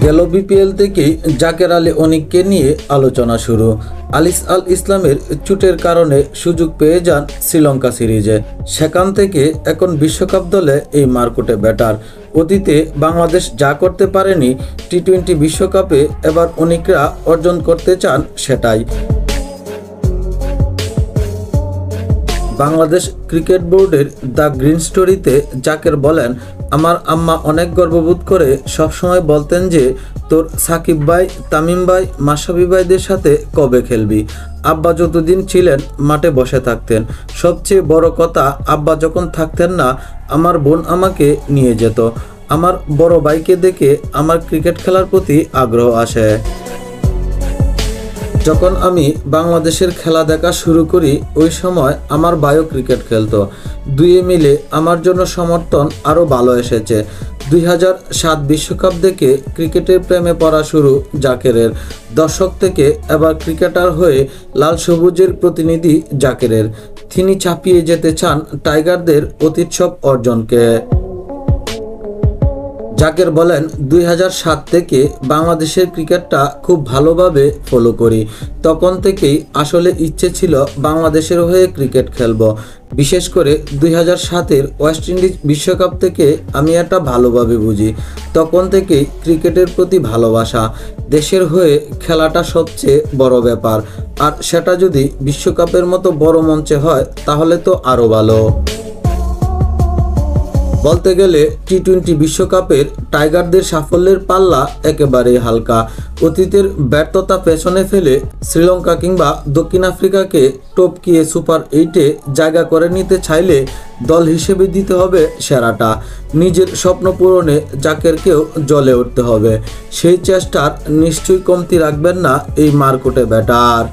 গেল বিপিএল থেকেই জাকের আলী অনিককে নিয়ে আলোচনা শুরু। আলিস আল ইসলামের চোটের কারণে সুযোগ পেয়ে যান শ্রীলঙ্কা সিরিজে। সেখান থেকে এখন বিশ্বকাপ দলে এই মারকুটে ব্যাটার। অতীতে বাংলাদেশ যা করতে পারেনি টি-20 বিশ্বকাপে এবার অনিকরা অর্জন করতে চান সেটাই। বাংলাদেশ ক্রিকেট বোর্ডের দ্য গ্রিন স্টোরিতে জাকের বলেন, আমার আম্মা অনেক গর্ববোধ করে সবসময় বলতেন যে তোর সাকিব ভাই, তামিম ভাই, মাশরাফি ভাইদের সাথে কবে খেলবি। আব্বা যতদিন ছিলেন মাঠে বসে থাকতেন। সবচেয়ে বড় কথা, আব্বা যখন থাকতেন না আমার বোন আমাকে নিয়ে যেত। আমার বড় ভাইকে দেখে আমার ক্রিকেট খেলার প্রতি আগ্রহ আসে। যখন আমি বাংলাদেশের খেলা দেখা শুরু করি ওই সময় আমার ভাইও ক্রিকেট খেলতো। দুয়ে মিলে আমার জন্য সমর্থন আরও ভালো এসেছে। 2007 বিশ্বকাপ দেখে ক্রিকেটের প্রেমে পড়া শুরু জাকেরের। দর্শক থেকে এবার ক্রিকেটার হয়ে লাল সবুজের প্রতিনিধি জাকেরের। তিনি চাপিয়ে যেতে চান টাইগারদের অতীত সব অর্জনকে। জাকের বলেন, 2007 থেকে বাংলাদেশের ক্রিকেটটা খুব ভালোভাবে ফলো করি। তখন থেকেই আসলে ইচ্ছে ছিল বাংলাদেশের হয়ে ক্রিকেট খেলব। বিশেষ করে 2007-এর ওয়েস্ট ইন্ডিজ বিশ্বকাপ থেকে আমি এটা ভালোভাবে বুঝি। তখন থেকেই ক্রিকেটের প্রতি ভালোবাসা। দেশের হয়ে খেলাটা সবচেয়ে বড় ব্যাপার, আর সেটা যদি বিশ্বকাপের মতো বড় মঞ্চে হয় তাহলে তো আরও ভালো। বলতে গেলে টি-20 বিশ্বকাপের টাইগারদের সাফল্যের পাল্লা একেবারেই হালকা। অতীতের ব্যর্থতা পেছনে ফেলে শ্রীলঙ্কা কিংবা দক্ষিণ আফ্রিকাকে টপকিয়ে সুপার 8-এ জায়গা করে নিতে চাইলে দল হিসেবে দিতে হবে সেরাটা। নিজের স্বপ্ন পূরণে জাকেরকেও জ্বলে উঠতে হবে। সেই চেষ্টার নিশ্চয়ই কমতি রাখবেন না এই মারকুটে ব্যাটার।